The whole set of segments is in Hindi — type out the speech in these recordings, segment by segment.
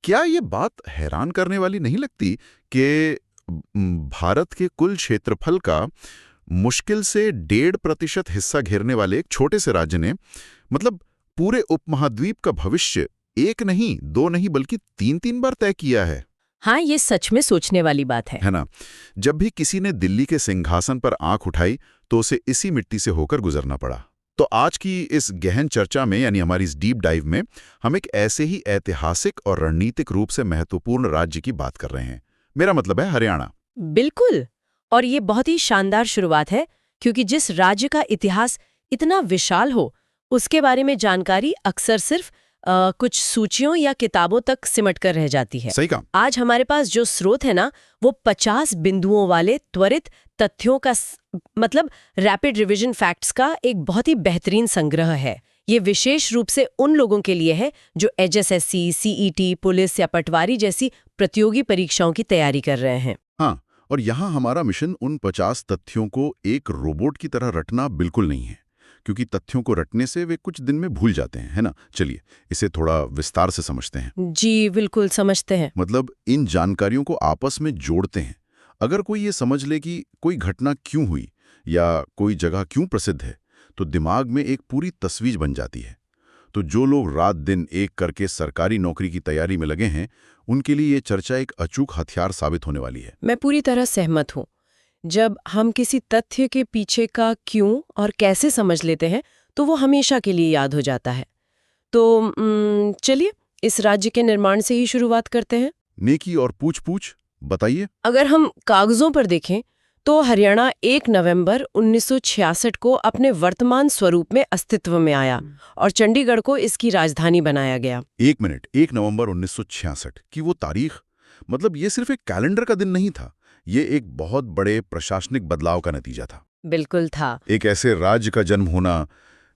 क्या ये बात हैरान करने वाली नहीं लगती कि भारत के कुल क्षेत्रफल का मुश्किल से 1.5% हिस्सा घेरने वाले एक छोटे से राज्य ने मतलब पूरे उपमहाद्वीप का भविष्य एक नहीं, दो नहीं बल्कि तीन तीन बार तय किया हाँ, ये सच में सोचने वाली बात है। है ना। जब भी किसी ने दिल्ली के सिंहासन पर आंख उठाई तो उसे इसी मिट्टी से होकर गुजरना पड़ा। तो आज की इस गहन चर्चा में यानी हमारी इस डीप डाइव में हम एक ऐसे ही ऐतिहासिक और रणनीतिक रूप से महत्वपूर्ण राज्य की बात कर रहे हैं। मेरा मतलब है हरियाणा। बिल्कुल। और ये बहुत ही शानदार शुरुआत है, क्योंकि जिस राज्य का इतिहास इतना विशाल हो, उसके बारे में जानकारी अक्सर सिर्फ कुछ सूचियों या किताबों तक सिमट कर रह जाती है। सही कहा। आज हमारे पास जो स्रोत है ना, वो 50 बिंदुओं वाले त्वरित तथ्यों का मतलब रैपिड रिवीजन फैक्ट्स का एक बहुत ही बेहतरीन संग्रह है। ये विशेष रूप से उन लोगों के लिए है जो एचएसएससी, सीईटी, पुलिस या पटवारी जैसी प्रतियोगी परीक्षाओं की तैयारी कर रहे हैं। हाँ, और यहाँ हमारा मिशन उन 50 तथ्यों को एक रोबोट की तरह रटना बिल्कुल नहीं है, क्योंकि तथ्यों को रटने से वे कुछ दिन में भूल जाते हैं, है ना। चलिए इसे थोड़ा विस्तार से समझते हैं। जी बिल्कुल, समझते हैं। मतलब इन जानकारियों को आपस में जोड़ते हैं। अगर कोई ये समझ ले कि कोई घटना क्यों हुई या कोई जगह क्यों प्रसिद्ध है, तो दिमाग में एक पूरी तस्वीर बन जाती है। तो जो लोग रात दिन एक करके सरकारी नौकरी की तैयारी में लगे हैं, उनके लिए ये चर्चा एक अचूक हथियार साबित होने वाली है। मैं पूरी तरह सहमत हूँ। जब हम किसी तथ्य के पीछे का क्यों और कैसे समझ लेते हैं, तो वो हमेशा के लिए याद हो जाता है। तो चलिए इस राज्य के निर्माण से ही शुरुआत करते हैं। नेकी और पूछ-पूछ बताइए। अगर हम कागजों पर देखें तो हरियाणा 1 नवंबर 1966 को अपने वर्तमान स्वरूप में अस्तित्व में आया और चंडीगढ़ को इसकी राजधानी बनाया गया। 1 मिनट, 1 नवंबर 1966 की वो तारीख, मतलब ये सिर्फ एक कैलेंडर का दिन नहीं था, ये एक बहुत बड़े प्रशासनिक बदलाव का नतीजा था। बिल्कुल था। एक ऐसे राज्य का जन्म होना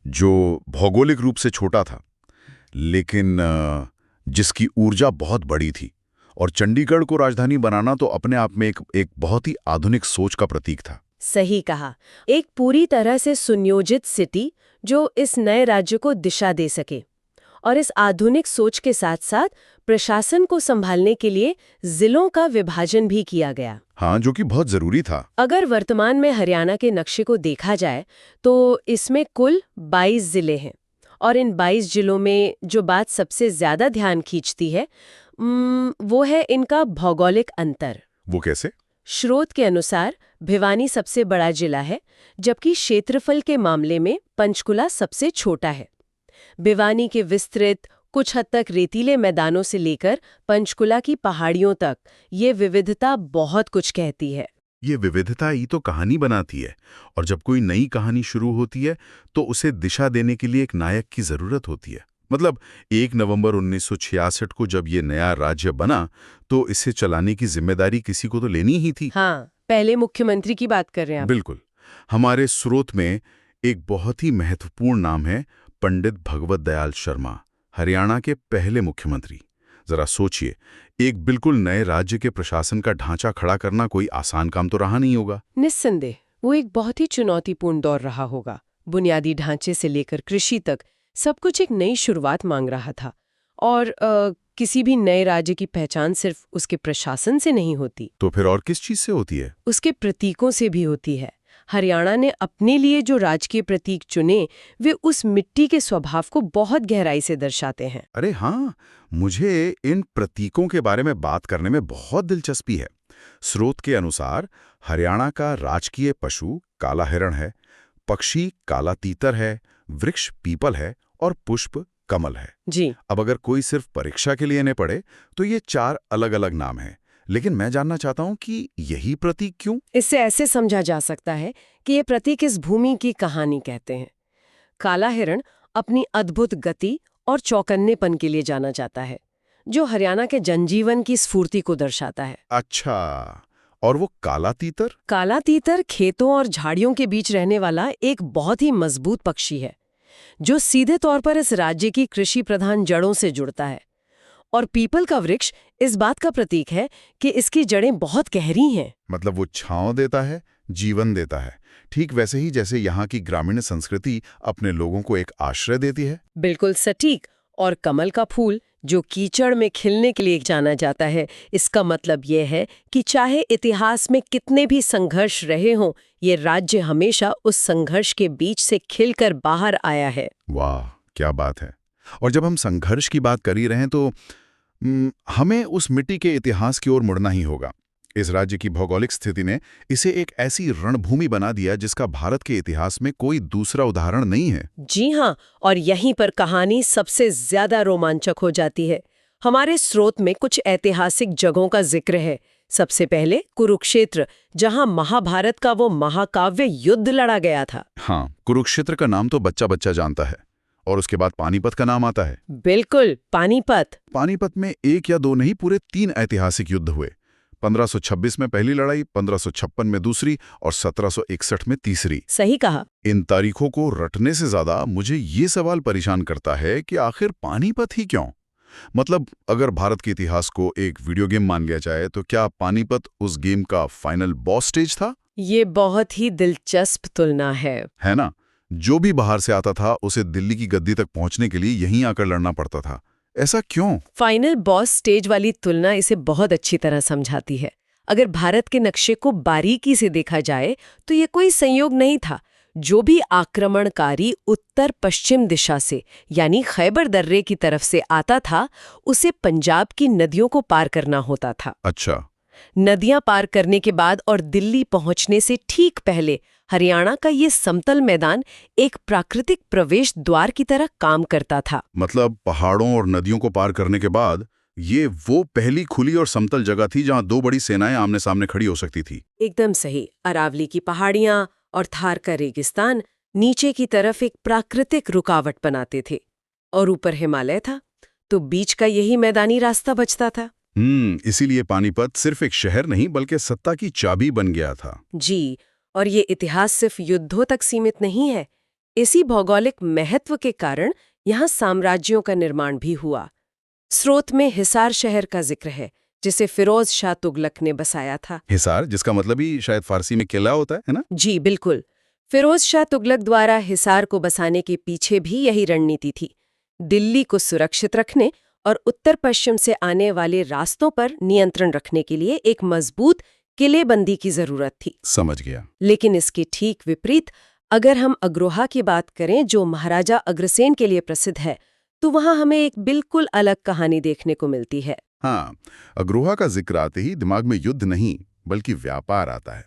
जो भौगोलिक रूप से छोटा था, लेकिन जिसकी ऊर्जा बहुत बड़ी थी। और चंडीगढ़ को राजधानी बनाना तो अपने आप में एक बहुत ही आधुनिक सोच का प्रतीक था। सही कहा। एक पूरी तरह से सुनियोजित सिटी जो इस नए राज्य को दिशा दे सके। और इस आधुनिक सोच के साथ साथ प्रशासन को संभालने के लिए जिलों का विभाजन भी किया गया। हाँ, जो कि बहुत जरूरी था। अगर वर्तमान में हरियाणा के नक्शे को देखा जाए तो इसमें कुल 22 जिले हैं। और इन 22 जिलों में जो बात सबसे ज्यादा ध्यान खींचती है वो है इनका भौगोलिक अंतर। वो कैसे? स्रोत के अनुसार भिवानी सबसे बड़ा जिला है, जबकि क्षेत्रफल के मामले में पंचकुला सबसे छोटा है। भिवानी के विस्तृत कुछ हद तक रेतीले मैदानों से लेकर पंचकुला की पहाड़ियों तक ये विविधता बहुत कुछ कहती है। ये विविधता ही तो कहानी बनाती है, और जब कोई नई कहानी शुरू होती है तो उसे दिशा देने के लिए एक नायक की जरूरत होती है। मतलब 1 नवंबर 1966 को जब ये नया राज्य बना तो इसे चलाने की जिम्मेदारी किसी को तो लेनी ही थी। हाँ, पहले मुख्यमंत्री की बात कर रहे हैं आप। बिल्कुल। हमारे स्रोत में एक बहुत ही महत्वपूर्ण नाम है पंडित भगवत दयाल शर्मा, हरियाणा के पहले मुख्यमंत्री। जरा सोचिए, एक बिल्कुल नए राज्य के प्रशासन का ढांचा खड़ा करना कोई आसान काम तो रहा नहीं होगा। निस्संदेह वो एक बहुत ही चुनौतीपूर्ण दौर रहा होगा। बुनियादी ढांचे से लेकर कृषि तक सब कुछ एक नई शुरुआत मांग रहा था। और किसी भी नए राज्य की पहचान सिर्फ उसके प्रशासन से नहीं होती। तो फिर और किस चीज से होती है? उसके प्रतीकों से भी होती है। हरियाणा ने अपने लिए जो राजकीय प्रतीक चुने, वे उस मिट्टी के स्वभाव को बहुत गहराई से दर्शाते हैं। अरे हाँ, मुझे इन प्रतीकों के बारे में बात करने में बहुत दिलचस्पी है। स्रोत के अनुसार हरियाणा का राजकीय पशु काला हिरण है, पक्षी काला तीतर है, वृक्ष पीपल है और पुष्प कमल है। जी। अब अगर कोई सिर्फ परीक्षा के लिए न पढ़े तो ये 4 अलग-अलग नाम हैं, लेकिन मैं जानना चाहता हूँ कि यही प्रतीक क्यों? इससे ऐसे समझा जा सकता है कि ये प्रतीक इस भूमि की कहानी कहते हैं। काला हिरण अपनी अद्भुत गति और चौकन्नेपन के लिए जाना जाता है, जो हरियाणा के जनजीवन की स्फूर्ति को दर्शाता है। अच्छा, और वो काला तीतर? काला तीतर खेतों और झाड़ियों के बीच रहने वाला एक बहुत ही मजबूत पक्षी है, जो सीधे तौर पर इस राज्य की कृषि प्रधान जड़ों से जुड़ता है। और पीपल का वृक्ष इस बात का प्रतीक है कि इसकी जड़ें बहुत गहरी हैं। मतलब वो छांव देता है, जीवन देता है, ठीक वैसे ही जैसे यहाँ की ग्रामीण संस्कृति अपने लोगों को एक आश्रय देती है। बिल्कुल सटीक। और कमल का फूल जो कीचड़ में खिलने के लिए जाना जाता है, इसका मतलब ये है कि चाहे इतिहास में कितने भी संघर्ष रहे हों, ये राज्य हमेशा उस संघर्ष के बीच से खिलकर बाहर आया है। वाह, क्या बात है। और जब हम संघर्ष की बात कर ही रहे हैं तो हमें उस मिट्टी के इतिहास की ओर मुड़ना ही होगा। इस राज्य की भौगोलिक स्थिति ने इसे एक ऐसी रणभूमि बना दिया जिसका भारत के इतिहास में कोई दूसरा उदाहरण नहीं है। जी हाँ, और यहीं पर कहानी सबसे ज्यादा रोमांचक हो जाती है। हमारे स्रोत में कुछ ऐतिहासिक जगहों का जिक्र है। सबसे पहले कुरुक्षेत्र, जहां महाभारत का वो महाकाव्य युद्ध लड़ा गया था। हाँ, कुरुक्षेत्र का नाम तो बच्चा बच्चा जानता है। और उसके बाद पानीपत का नाम आता है। बिल्कुल, पानीपत। पानीपत में एक या दो नहीं, पूरे 3 ऐतिहासिक युद्ध हुए। 1526 में पहली लड़ाई, 1556 में दूसरी और 1761 में तीसरी। सही कहा। इन तारीखों को रटने से ज्यादा मुझे ये सवाल परेशान करता है कि आखिर पानीपत ही क्यों? मतलब अगर भारत के इतिहास को एक वीडियो गेम मान लिया जाए तो क्या पानीपत उस गेम का फाइनल बॉस स्टेज था? ये बहुत ही दिलचस्प तुलना है ना? जो भी बाहर से आता था उसे दिल्ली की गद्दी तक पहुंचने के लिए यहीं आकर लड़ना पड़ता था। ऐसा क्यों? फाइनल बॉस स्टेज वाली तुलना इसे बहुत अच्छी तरह समझाती है। अगर भारत के नक्शे को बारीकी से देखा जाए तो ये कोई संयोग नहीं था। जो भी आक्रमणकारी उत्तर पश्चिम दिशा से यानी खैबर दर्रे की तरफ से आता था, उसे पंजाब की नदियों को पार करना होता था। अच्छा। नदियां पार करने के बाद और दिल्ली पहुंचने से ठीक पहले हरियाणा का ये समतल मैदान एक प्राकृतिक प्रवेश द्वार की तरह काम करता था। मतलब पहाड़ों और नदियों को पार करने के बाद ये वो पहली खुली और समतल जगह थी जहां 2 बड़ी सेनाएं आमने सामने खड़ी हो सकती थी। एकदम सही। अरावली की पहाड़ियां और थार का रेगिस्तान नीचे की तरफ एक प्राकृतिक रुकावट बनाते थे, और ऊपर हिमालय था, तो बीच का यही मैदानी रास्ता बचता था। इसीलिए पानीपत सिर्फ एक शहर नहीं बल्कि सत्ता की चाबी बन गया था। जी, और ये इतिहास सिर्फ युद्धों तक सीमित नहीं है। इसी भौगोलिक महत्व के कारण यहाँ साम्राज्यों का निर्माण भी हुआ। स्रोत में हिसार शहर का जिक्र है, जिसे फिरोज शाह तुगलक ने बसाया था। हिसार, जिसका मतलब ही शायद फारसी में किला होता है ना? जी बिल्कुल। फिरोज शाह तुगलक द्वारा हिसार को बसाने के पीछे भी यही रणनीति थी। दिल्ली को सुरक्षित रखने और उत्तर पश्चिम से आने वाले रास्तों पर नियंत्रण रखने के लिए एक मजबूत किलेबंदी की जरूरत थी। समझ गया। लेकिन इसके ठीक विपरीत अगर हम अग्रोहा की बात करें, जो महाराजा अग्रसेन के लिए प्रसिद्ध है, तो वहां हमें एक बिल्कुल अलग कहानी देखने को मिलती है। हाँ, अग्रोहा का जिक्र आते ही दिमाग में युद्ध नहीं बल्कि व्यापार आता है।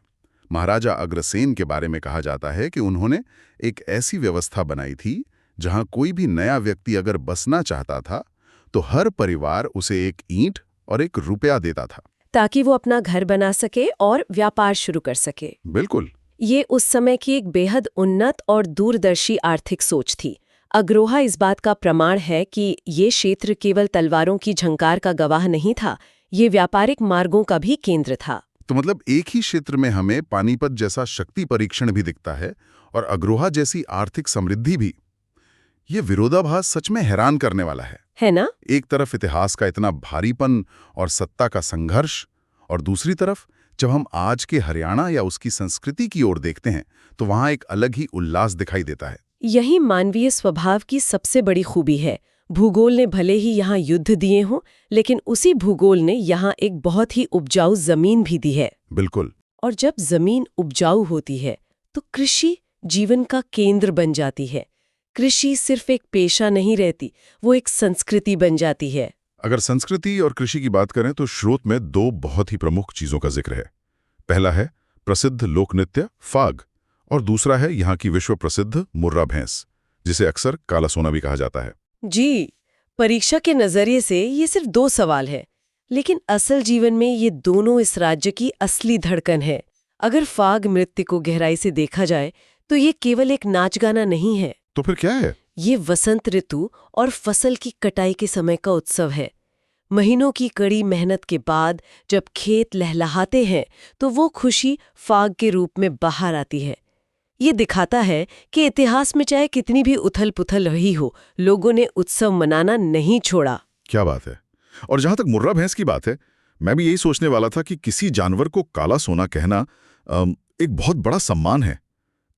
महाराजा अग्रसेन के बारे में कहा जाता है कि उन्होंने एक ऐसी व्यवस्था बनाई थी जहां कोई भी नया व्यक्ति अगर बसना चाहता था तो हर परिवार उसे एक ईंट और एक रुपया देता था, ताकि वो अपना घर बना सके और व्यापार शुरू कर सके। बिल्कुल। ये उस समय की एक बेहद उन्नत और दूरदर्शी आर्थिक सोच थी। अग्रोहा इस बात का प्रमाण है कि ये क्षेत्र केवल तलवारों की झंकार का गवाह नहीं था, ये व्यापारिक मार्गों का भी केंद्र था। तो मतलब एक ही क्षेत्र में हमें पानीपत जैसा शक्ति परीक्षण भी दिखता है और अग्रोहा जैसी आर्थिक समृद्धि भी। ये विरोधाभास सच में हैरान करने वाला है ना? एक तरफ इतिहास का इतना भारीपन और सत्ता का संघर्ष, और दूसरी तरफ जब हम आज के हरियाणा या उसकी संस्कृति की ओर देखते हैं तो वहां एक अलग ही उल्लास दिखाई देता है। यही मानवीय स्वभाव की सबसे बड़ी खूबी है। भूगोल ने भले ही यहाँ युद्ध दिए हों, लेकिन उसी भूगोल ने यहाँ एक बहुत ही उपजाऊ जमीन भी दी है। बिल्कुल। और जब जमीन उपजाऊ होती है तो कृषि जीवन का केंद्र बन जाती है। कृषि सिर्फ एक पेशा नहीं रहती, वो एक संस्कृति बन जाती है। अगर संस्कृति और कृषि की बात करें तो स्रोत में 2 बहुत ही प्रमुख चीजों का जिक्र है। पहला है प्रसिद्ध लोक नृत्य फाग, और दूसरा है यहाँ की विश्व प्रसिद्ध मुर्रा भैंस, जिसे अक्सर काला सोना भी कहा जाता है। जी, परीक्षा के नजरिए से ये सिर्फ 2 सवाल है, लेकिन असल जीवन में ये दोनों इस राज्य की असली धड़कन है। अगर फाग नृत्य को गहराई से देखा जाए तो ये केवल एक नाच गाना नहीं है। तो फिर क्या है? ये वसंत ऋतु और फसल की कटाई के समय का उत्सव है। महीनों की कड़ी मेहनत के बाद जब खेत लहलहाते हैं तो वो खुशी फाग के रूप में बाहर आती है। ये दिखाता है कि इतिहास में चाहे कितनी भी उथल पुथल रही हो, लोगों ने उत्सव मनाना नहीं छोड़ा। क्या बात है। और जहां तक मुर्रा भैंस की बात है, मैं भी यही सोचने वाला था कि किसी जानवर को काला सोना कहना एक बहुत बड़ा सम्मान है।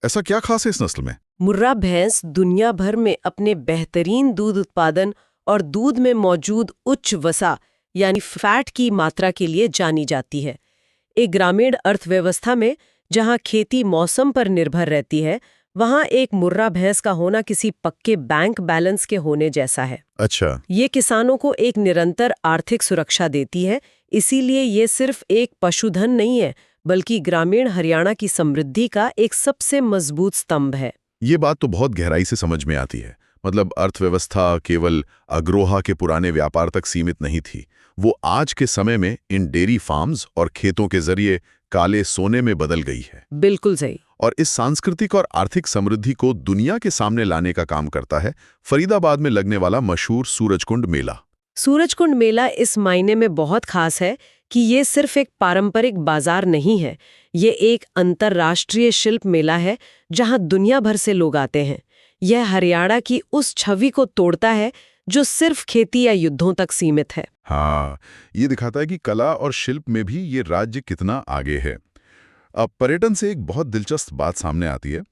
ऐसा क्या खास है इस नस्ल में? मुर्रा भैंस दुनिया भर में अपने बेहतरीन दूध उत्पादन और दूध में मौजूद उच्च वसा यानी फैट की मात्रा के लिए जानी जाती है। एक ग्रामीण अर्थव्यवस्था में जहां खेती मौसम पर निर्भर रहती है, वहां एक मुर्रा भैंस का होना किसी पक्के बैंक बैलेंस के होने जैसा है। अच्छा। ये किसानों को एक निरंतर आर्थिक सुरक्षा देती है, इसीलिए ये सिर्फ एक पशुधन नहीं है, बल्कि ग्रामीण हरियाणा की समृद्धि का एक सबसे मजबूत स्तंभ है। ये बात तो बहुत गहराई से समझ में आती है। मतलब अर्थव्यवस्था केवल अग्रोहा के पुराने व्यापार तक सीमित नहीं थी, वो आज के समय में इन डेयरी फार्म्स और खेतों के जरिए काले सोने में बदल गई है। बिल्कुल सही। और इस सांस्कृतिक और आर्थिक समृद्धि को दुनिया के सामने लाने का काम करता है फरीदाबाद में लगने वाला मशहूर सूरजकुंड मेला। सूरजकुंड मेला इस मायने में बहुत खास है कि ये सिर्फ एक पारंपरिक बाजार नहीं है, ये एक अंतर्राष्ट्रीय शिल्प मेला है जहां दुनिया भर से लोग आते हैं। यह हरियाणा की उस छवि को तोड़ता है जो सिर्फ खेती या युद्धों तक सीमित है। हाँ, ये दिखाता है कि कला और शिल्प में भी ये राज्य कितना आगे है। अब पर्यटन से एक बहुत दिलचस्प बात सामने आती है।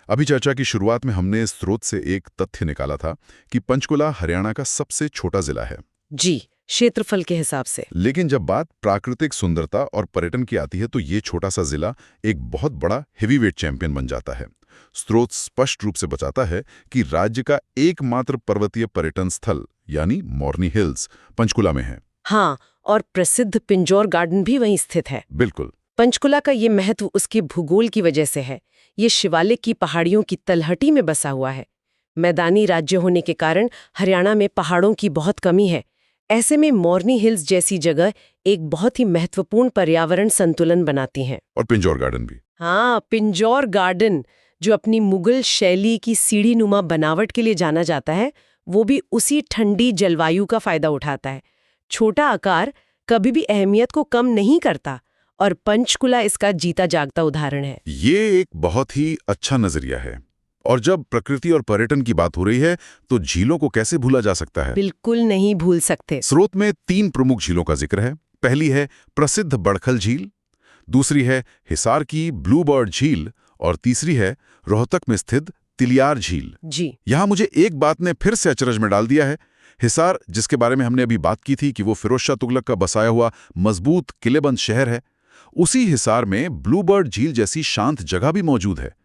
अभी चर्चा की शुरुआत में हमने इस स्रोत से एक तथ्य निकाला था कि पंचकुला हरियाणा का सबसे छोटा जिला है। जी, क्षेत्रफल के हिसाब से। लेकिन जब बात प्राकृतिक सुंदरता और पर्यटन की आती है तो ये छोटा सा जिला एक बहुत बड़ा हेवीवेट चैंपियन बन जाता है। स्रोत स्पष्ट रूप से बताता है कि राज्य का एकमात्र पर्वतीय पर्यटन स्थल यानी मोरनी हिल्स पंचकुला में है। हाँ, और प्रसिद्ध पिंजौर गार्डन भी वहीं स्थित है। बिल्कुल। पंचकुला का ये महत्व उसके भूगोल की वजह से है। ये शिवालिक की पहाड़ियों की तलहटी में बसा हुआ है। मैदानी राज्य होने के कारण हरियाणा में पहाड़ों की बहुत कमी है। ऐसे में मोरनी हिल्स जैसी जगह एक बहुत ही महत्वपूर्ण पर्यावरण संतुलन बनाती हैं। और पिंजौर गार्डन भी। हाँ, पिंजौर गार्डन जो अपनी मुगल शैली की सीढ़ीनुमा बनावट के लिए जाना जाता है, वो भी उसी ठंडी जलवायु का फायदा उठाता है। छोटा आकार कभी भी अहमियत को कम नहीं करता और पंचकुला इसका जीता जागता उदाहरण है। ये एक बहुत ही अच्छा नजरिया है। और जब प्रकृति और पर्यटन की बात हो रही है तो झीलों को कैसे भूला जा सकता है? बिल्कुल नहीं भूल सकते। स्रोत में 3 प्रमुख झीलों का जिक्र है। पहली है प्रसिद्ध बड़खल झील, दूसरी है हिसार की ब्लू बर्ड झील और तीसरी है रोहतक में स्थित तिलियार झील। जी, यहाँ मुझे एक बात ने फिर से अचरज में डाल दिया है। हिसार, जिसके बारे में हमने अभी बात की थी कि वो फिरोज शाह तुगलक का बसाया हुआ मजबूत किलेबंद शहर है, उसी हिसार में ब्लू बर्ड झील जैसी शांत जगह भी मौजूद है।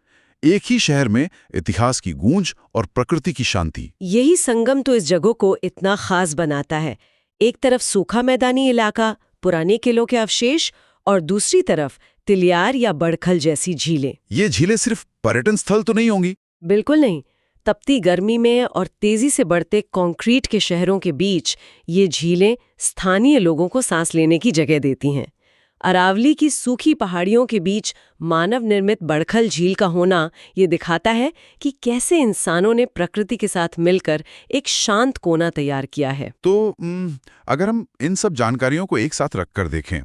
एक ही शहर में इतिहास की गूंज और प्रकृति की शांति। यही संगम तो इस जगह को इतना खास बनाता है। एक तरफ सूखा मैदानी इलाका, पुराने किलों के अवशेष, और दूसरी तरफ तिलियार या बड़खल जैसी झीलें। ये झीलें सिर्फ पर्यटन स्थल तो नहीं होंगी? बिल्कुल नहीं। तपती गर्मी में और तेजी से बढ़ते कंक्रीट के शहरों के बीच ये झीलें स्थानीय लोगों को सांस लेने की जगह देती हैं। अरावली की सूखी पहाड़ियों के बीच मानव निर्मित बड़खल झील का होना ये दिखाता है कि कैसे इंसानों ने प्रकृति के साथ मिलकर एक शांत कोना तैयार किया है। तो अगर हम इन सब जानकारियों को एक साथ रखकर देखें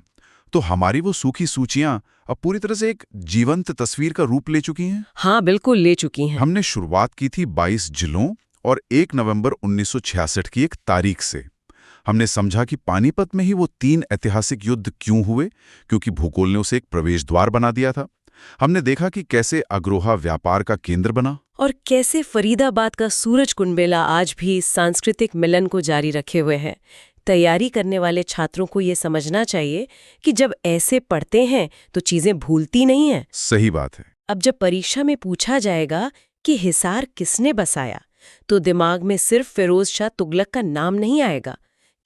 तो हमारी वो सूखी सूचियां अब पूरी तरह से एक जीवंत तस्वीर का रूप ले चुकी हैं। हाँ, बिल्कुल ले चुकी हैं। हमने शुरुआत की थी 22 जिलों और 1 नवंबर 1966 की एक तारीख से। हमने समझा कि पानीपत में ही वो 3 ऐतिहासिक युद्ध क्यों हुए, क्योंकि भूगोल ने उसे एक प्रवेश द्वार बना दिया था। हमने देखा कि कैसे अग्रोहा व्यापार का केंद्र बना और कैसे फरीदाबाद का सूरजकुंड मेला आज भी सांस्कृतिक मिलन को जारी रखे हुए है। तैयारी करने वाले छात्रों को ये समझना चाहिए कि जब ऐसे पढ़ते हैं तो चीजें भूलती नहीं हैं। सही बात है। अब जब परीक्षा में पूछा जाएगा कि हिसार किसने बसाया, तो दिमाग में सिर्फ फिरोज शाह तुगलक का नाम नहीं आएगा।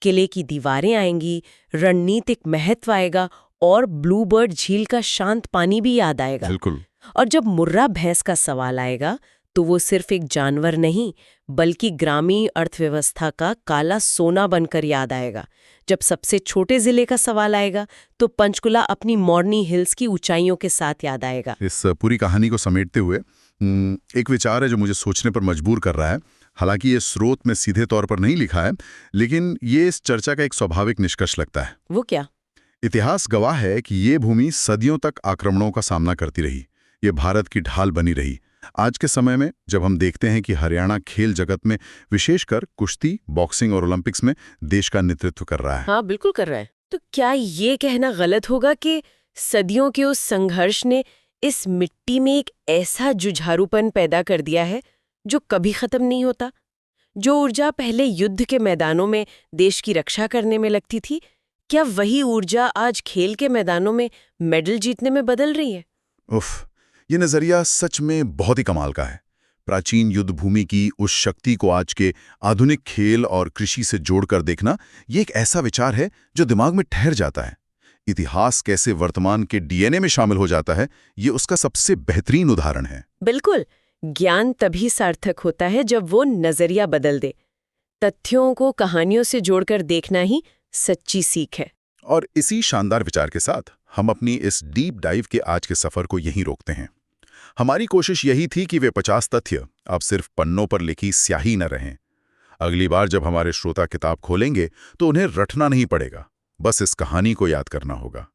किले की दीवारें आएंगी, रणनीतिक महत्व आएगा और ब्लू बर्ड झील का शांत पानी भी याद आएगा। बिल्कुल। और जब मुर्रा भैंस का सवाल आएगा तो वो सिर्फ एक जानवर नहीं, बल्कि ग्रामीण अर्थव्यवस्था का काला सोना बनकर याद आएगा। जब सबसे छोटे जिले का सवाल आएगा तो पंचकुला अपनी मोरनी हिल्स की ऊंचाइयों के साथ याद आएगा। इस पूरी कहानी को समेटते हुए एक विचार है जो मुझे सोचने पर मजबूर कर रहा है। हालांकि ये स्रोत में सीधे तौर पर नहीं लिखा है, लेकिन ये इस चर्चा का एक स्वाभाविक निष्कर्ष लगता है। वो क्या? इतिहास गवाह है कि ये भूमि सदियों तक आक्रमणों का सामना करती रही। ये भारत की ढाल बनी रही। आज के समय में जब हम देखते हैं कि हरियाणा खेल जगत में, विशेषकर कुश्ती, बॉक्सिंग और ओलंपिक्स में देश का नेतृत्व कर रहा है। हाँ, बिल्कुल कर रहा है। तो क्या ये कहना गलत होगा कि सदियों के उस संघर्ष ने इस मिट्टी में एक ऐसा जुझारूपन पैदा कर दिया है जो कभी खत्म नहीं होता, जो ऊर्जा पहले युद्ध के मैदानों में देश की रक्षा करने में लगती थी, क्या वही ऊर्जा आज खेल के मैदानों में मेडल जीतने में बदल रही है? उफ, ये नजरिया सच में बहुत ही कमाल का है। प्राचीन युद्ध भूमि की उस शक्ति को आज के आधुनिक खेल और कृषि से जोड़कर देखना, ये एक ऐसा विचार है जो दिमाग में ठहर जाता है। इतिहास कैसे वर्तमान के डीएनए में शामिल हो जाता है, ये उसका सबसे बेहतरीन उदाहरण है। बिल्कुल। ज्ञान तभी सार्थक होता है जब वो नजरिया बदल दे। तथ्यों को कहानियों से जोड़कर देखना ही सच्ची सीख है। और इसी शानदार विचार के साथ हम अपनी इस डीप डाइव के आज के सफर को यहीं रोकते हैं। हमारी कोशिश यही थी कि वे 50 तथ्य अब सिर्फ पन्नों पर लिखी स्याही न रहें। अगली बार जब हमारे श्रोता किताब खोलेंगे तो उन्हें रटना नहीं पड़ेगा, बस इस कहानी को याद करना होगा।